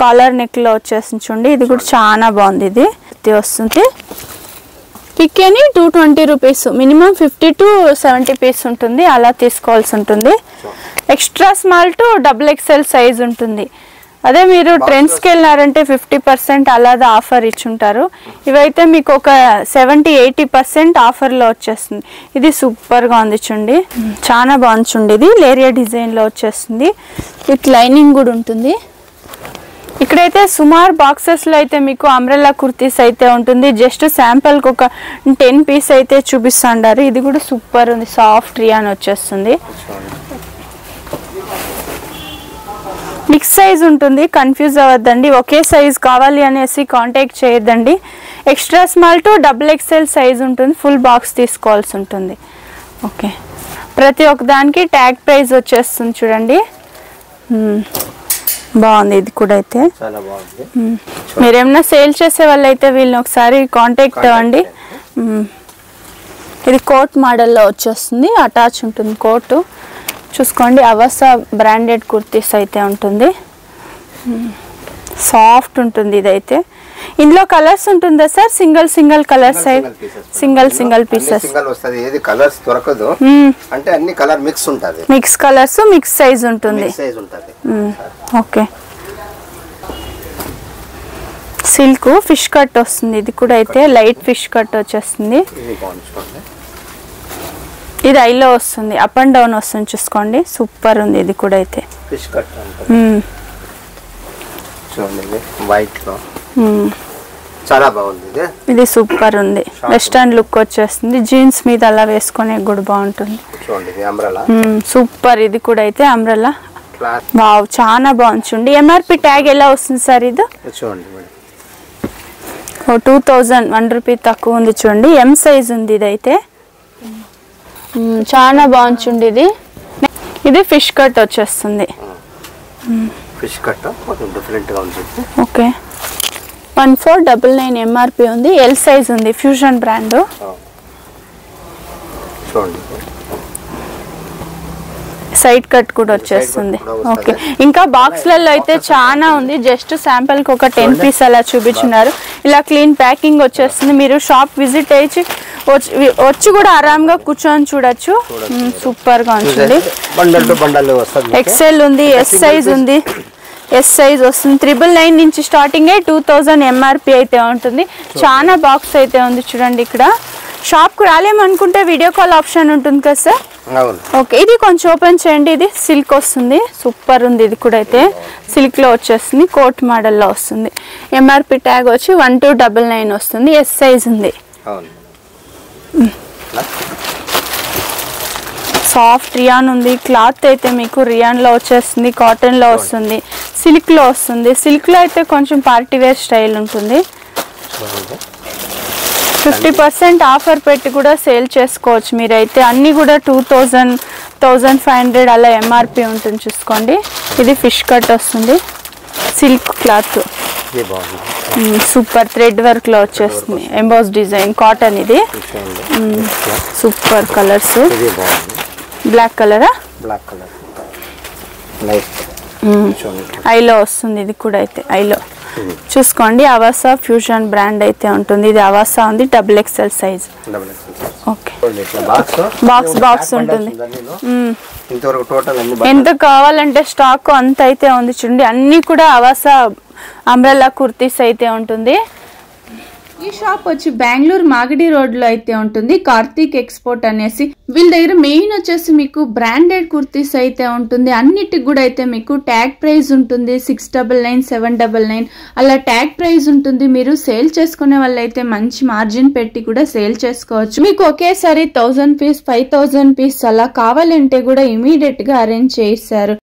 Collar neck లో వచ్చేస్తుంది చూడండి. ఇది కూడా చాలా బాగుంది. ఇది వస్తుంది పిక్కేని 220 రూపీస్, మినిమం 50 to 70 పీస్ ఉంటుంది. అలా తీసుకోవాల్సి ఉంటుంది. Extra small to XXL size ఉంటుంది. అదే మీరు ట్రెండ్స్కి వెళ్ళినారంటే 50% అలాదా ఆఫర్ ఇచ్చుంటారు. ఇవైతే మీకు ఒక 70-80% ఆఫర్లో వచ్చేస్తుంది. ఇది సూపర్గా ఉంది చూడండి, చాలా బాగుంది చూడండి. ఇది లేరియా డిజైన్లో వచ్చేస్తుంది. విత్ లైనింగ్ కూడా ఉంటుంది. ఇక్కడైతే సుమారు బాక్సెస్లో అయితే మీకు అంబ్రెల్లా కుర్తీస్ అయితే ఉంటుంది. జస్ట్ శాంపుల్కి ఒక 10 పీస్ అయితే చూపిస్తాండారు. ఇది కూడా సూపర్ ఉంది, సాఫ్ట్ రియాన్ వచ్చేస్తుంది. మిక్స్ సైజ్ ఉంటుంది, కన్ఫ్యూజ్ అవ్వద్దండి. ఒకే సైజ్ కావాలి అనేసి కాంటాక్ట్ చేయొద్దండి. Extra small to XXL size ఉంటుంది. ఫుల్ బాక్స్ తీసుకోవాల్సి ఉంటుంది. ఓకే, ప్రతి ఒక్క దానికి ట్యాగ్ ప్రైస్ వచ్చేస్తుంది చూడండి. బాగుంది. ఇది కూడా అయితే మీరేమన్నా సేల్ చేసే వాళ్ళు అయితే వీళ్ళని ఒకసారి కాంటాక్ట్ అవ్వండి. ఇది కోట్ మోడల్లో వచ్చేస్తుంది, అటాచ్ ఉంటుంది కోటు. చూసుకోండి, అవసా బ్రాండెడ్ కుర్తీస్ అయితే ఉంటుంది. సాఫ్ట్ ఉంటుంది. ఇదైతే ఇందులో కలర్స్ ఉంటుందా sir? Single colours, single pieces వస్తది. ఏది కలర్స్ దొరకదు అంటే అన్ని కలర్ మిక్స్ ఉంటది. మిక్స్ కలర్స్, మిక్స్ సైజ్ ఉంటుంది. ఓకే, సిల్క్ ఫిష్ కట్ వస్తుంది. ఇది కూడా అయితే లైట్ ఫిష్ కట్ వచ్చేస్తుంది. ఇది ఐలో వస్తుంది, అప్ అండ్ డౌన్ వస్తుంది. చూసుకోండి, సూపర్ ఉంది. ఇది కూడా అయితే ఫిష్ కట్ చూడండి, వైట్ లో చాలా బాగుంది. ఇది సూపర్ ఉంది, వెస్టర్న్ లుక్ వచ్చేస్తుంది. జీన్స్ మీద అలా వేసుకునే కూడా బాగుంటుంది. చూడండి అంబ్రెల్లా సూపర్. ఇది కూడా అయితే అంబ్రెల్లా, వావ్ చాలా బాగుంది చూడండి. ఎంఆర్పి ట్యాగ్ ఎలా వస్తుంది సార్? ఇది చూడండి 2001 రూపీ తక్కువ ఉంది చూడండి. ఎం సైజ్ ఉంది. ఇదైతే చాలా బాగుంది చూడండి. ఇది ఫిష్ కట్ వచ్చేస్తుంది. ఫిష్ కట్ డిఫరెంట్ గా ఉంది. ఓకే, 1499 ఎంఆర్పి ఉంది. ఎల్ సైజ్ ఉంది, ఫ్యూజన్ బ్రాండ్. చూడండి, సైడ్ కట్ కూడా వచ్చేస్తుంది. ఓకే, ఇంకా బాక్స్లలో అయితే చాలా ఉంది. జస్ట్ శాంపుల్ కి ఒక 10 పీస్ అలా చూపించున్నారు. ఇలా క్లీన్ ప్యాకింగ్ వచ్చేస్తుంది. మీరు షాప్ విజిట్ అయ్యి వచ్చి కూడా ఆరాంగా కూర్చొని చూడొచ్చు. సూపర్ గా ఉంటుంది. ఎక్సెల్ ఉంది, ఎస్ సైజ్ ఉంది. ఎస్ సైజ్ వస్తుంది. 999 నుంచి స్టార్టింగ్ 2000 ఎంఆర్పి అయితే ఉంటుంది. చాలా బాక్స్ అయితే ఉంది చూడండి. ఇక్కడ షాప్ కు రాలేమనుకుంటే వీడియో కాల్ ఆప్షన్ ఉంటుంది కదా సార్? ఓకే, ఇది కొంచెం ఓపెన్ చేయండి. ఇది సిల్క్ వస్తుంది, సూపర్ ఉంది. ఇది కూడా అయితే సిల్క్ లో వచ్చేస్తుంది, కోట్ మోడల్ లో వస్తుంది. ఎంఆర్పి ట్యాగ్ వచ్చి 1299 వస్తుంది. ఎస్ సైజ్ ఉంది. సాఫ్ట్ రియాన్ ఉంది. క్లాత్ అయితే మీకు రియాన్ లో వచ్చేస్తుంది, కాటన్ లో వస్తుంది, సిల్క్ లో వస్తుంది. సిల్క్ లో అయితే కొంచెం పార్టీ వేర్ స్టైల్ ఉంటుంది. 50% ఆఫర్ పెట్టి కూడా సేల్ చేసుకోవచ్చు మీరైతే. అన్ని కూడా 2000, 1500 అలా ఎంఆర్పి ఉంటుంది. చూసుకోండి, ఇది ఫిష్ కట్ వస్తుంది, silk cloth, super thread work లో వచ్చేస్తుంది. Emboss design, cotton. ఇది సూపర్ కలర్స్. బ్లాక్ కలరా? బ్లాక్ కలర్ ఐలో వస్తుంది. ఇది కూడా అయితే ఐలో చూసుకోండి. అవసా ఫ్యూజన్ బ్రాండ్ అయితే ఉంటుంది. ఇది అవసా ఉంది, XXL సైజ్. ఓకే, బాక్స్ ఉంటుంది. ఎంత కావాలంటే స్టాక్ అంత అయితే ఉంది చూడండి. అన్ని కూడా అవసా అంబ్రెల్లా కుర్తీస్ అయితే ఉంటుంది. ఈ షాప్ వచ్చి బెంగళూరు మాగడి రోడ్ లో అయితే ఉంటుంది. కార్తీక్ ఎక్స్పోర్ట్ అనేసి. వీళ్ళ దగ్గర మెయిన్ వచ్చేసి మీకు బ్రాండెడ్ కుర్తీస్ అయితే ఉంటుంది. అన్నిటికి కూడా అయితే మీకు ట్యాగ్ ప్రైస్ ఉంటుంది. 699, 799 అలా ట్యాగ్ ప్రైస్ ఉంటుంది. మీరు సేల్ చేసుకునే వాళ్ళైతే మంచి మార్జిన్ పెట్టి కూడా సేల్ చేసుకోవచ్చు. మీకు ఒకేసారి 1000 పీస్, 5000 పీస్ అలా కావాలంటే కూడా ఇమీడియట్ గా అరేంజ్ చేయిస్తారు.